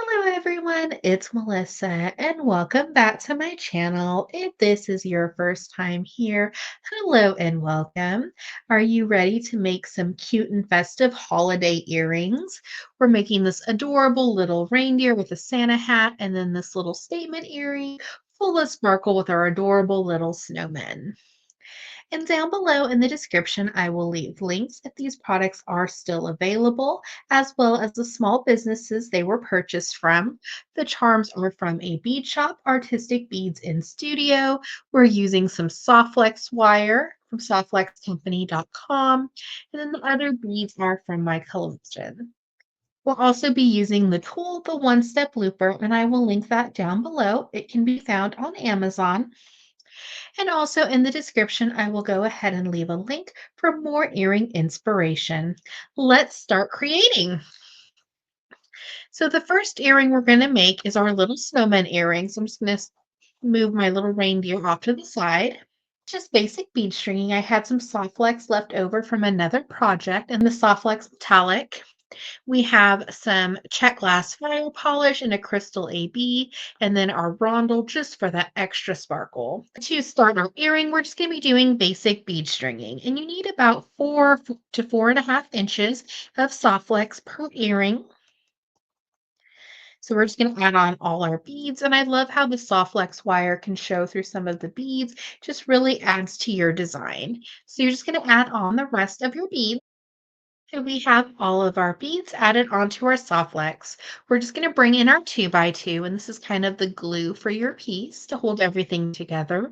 Hello, everyone. It's Melissa, and welcome back to my channel. If this is your first time here, hello and welcome. Are you ready to make some cute and festive holiday earrings? We're making this adorable little reindeer with a Santa hat, and then this little statement earring full of sparkle with our adorable little snowmen. And down below in the description, I will leave links if these products are still available, as well as the small businesses they were purchased from. The charms are from a bead shop, Artistic Beads in Studio. We're using some Softflex wire from softflexcompany.com. And then the other beads are from my collection. We'll also be using the tool, the One Step Looper, and I will link that down below. It can be found on Amazon. And also in the description, I will go ahead and leave a link for more earring inspiration. Let's start creating. So the first earring we're going to make is our little snowman earring. So I'm just going to move my little reindeer off to the side. Just basic bead stringing. I had some soft flex left over from another project and the soft flex metallic. We have some check glass fire polish and a crystal AB, and then our rondel just for that extra sparkle. To start our earring, we're just going to be doing basic bead stringing, and you need about 4 to 4.5 inches of soft flex per earring. So we're just going to add on all our beads, and I love how the soft flex wire can show through some of the beads, just really adds to your design. So you're just going to add on the rest of your beads. So we have all of our beads added onto our Softlex. We're just going to bring in our 2x2, and this is kind of the glue for your piece to hold everything together.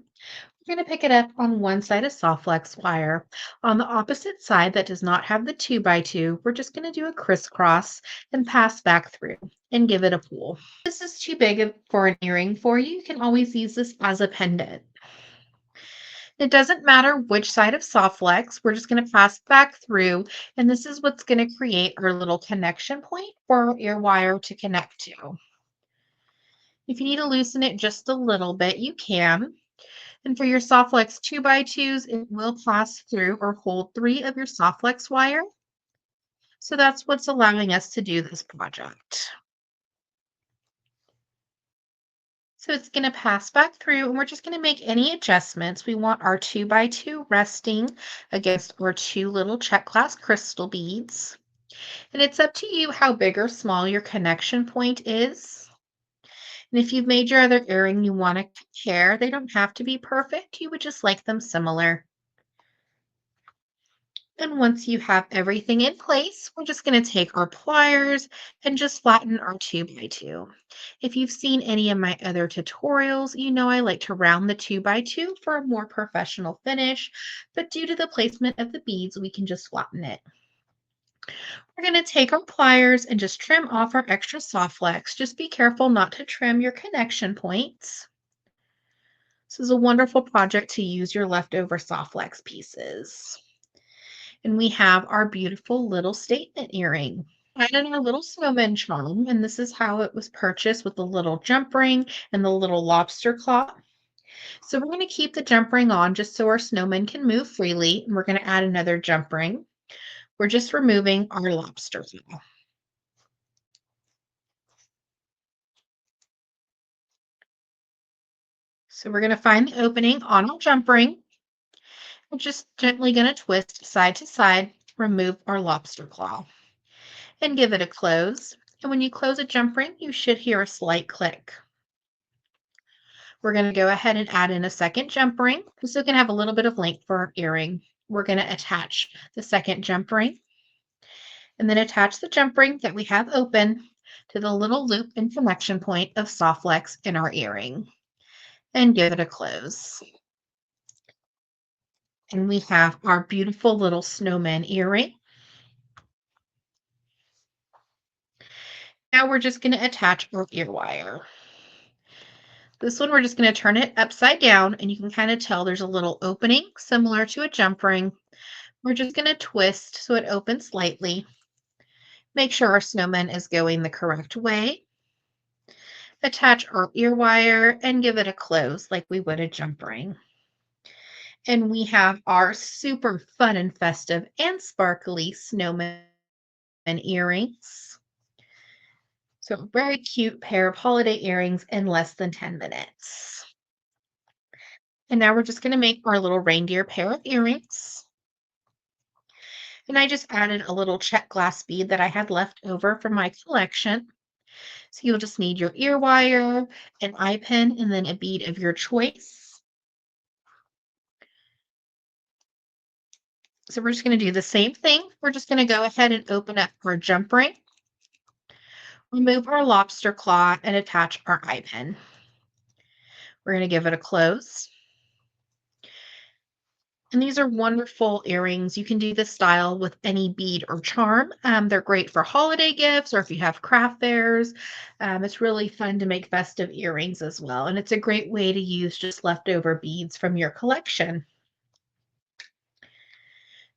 We're going to pick it up on one side of Softlex wire. On the opposite side that does not have the 2x2, we're just going to do a crisscross and pass back through and give it a pull. If this is too big for an earring for you, you can always use this as a pendant. It doesn't matter which side of Softflex, we're just going to pass back through, and this is what's going to create our little connection point for our ear wire to connect to. If you need to loosen it just a little bit, you can. And for your Softflex 2x2s, it will pass through or hold 3 of your Softflex wire. So that's what's allowing us to do this project. So it's going to pass back through, and we're just going to make any adjustments. We want our 2x2 resting against our 2 little check glass crystal beads. And it's up to you how big or small your connection point is. And if you've made your other earring you want to compare, they don't have to be perfect. You would just like them similar. And once you have everything in place, we're just going to take our pliers and just flatten our 2x2. If you've seen any of my other tutorials, you know I like to round the 2x2 for a more professional finish, but due to the placement of the beads, we can just flatten it. We're going to take our pliers and just trim off our extra soft flex. Just be careful not to trim your connection points. This is a wonderful project to use your leftover soft flex pieces. And we have our beautiful little statement earring. Added our little snowman charm, and this is how it was purchased with the little jump ring and the little lobster claw. So we're going to keep the jump ring on just so our snowman can move freely, and we're going to add another jump ring. We're just removing our lobster claw. So we're going to find the opening on our jump ring. We're just gently going to twist side to side, remove our lobster claw, and give it a close. And when you close a jump ring, you should hear a slight click. We're going to go ahead and add in a second jump ring. This is going to have a little bit of length for our earring. We're going to attach the second jump ring and then attach the jump ring that we have open to the little loop and connection point of Softflex in our earring and give it a close. And we have our beautiful little snowman earring. Now we're just going to attach our ear wire. This one, we're just going to turn it upside down, and you can kind of tell there's a little opening similar to a jump ring. We're just going to twist so it opens slightly. Make sure our snowman is going the correct way. Attach our ear wire and give it a close like we would a jump ring. And we have our super fun and festive and sparkly snowman earrings. So, a very cute pair of holiday earrings in less than 10 minutes. And now we're just going to make our little reindeer pair of earrings. And I just added a little check glass bead that I had left over from my collection. So you'll just need your ear wire, an eye pin, and then a bead of your choice. So we're just going to do the same thing. We're just going to go ahead and open up our jump ring, remove our lobster claw, and attach our eye pin. We're going to give it a close. And these are wonderful earrings. You can do this style with any bead or charm. They're great for holiday gifts or if you have craft fairs. It's really fun to make festive earrings as well. And it's a great way to use just leftover beads from your collection.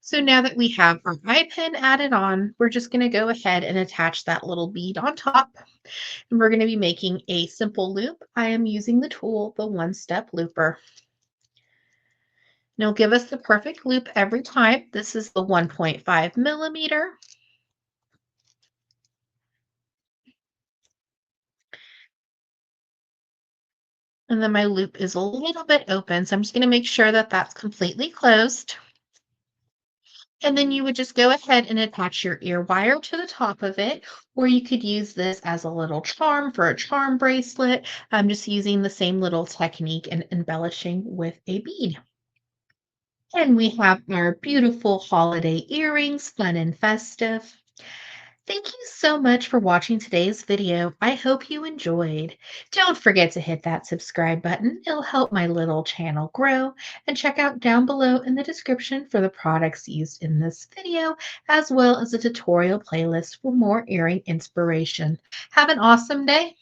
So now that we have our eye pin added on, we're just going to go ahead and attach that little bead on top. And we're going to be making a simple loop. I am using the tool, the one-step looper. And it'll give us the perfect loop every time. This is the 1.5 millimeter. And then my loop is a little bit open, so I'm just going to make sure that that's completely closed. And then you would just go ahead and attach your ear wire to the top of it, or you could use this as a little charm for a charm bracelet. I'm just using the same little technique and embellishing with a bead. And we have our beautiful holiday earrings, fun and festive. Thank you so much for watching today's video. I hope you enjoyed. Don't forget to hit that subscribe button. It'll help my little channel grow. And check out down below in the description for the products used in this video, as well as a tutorial playlist for more earring inspiration. Have an awesome day.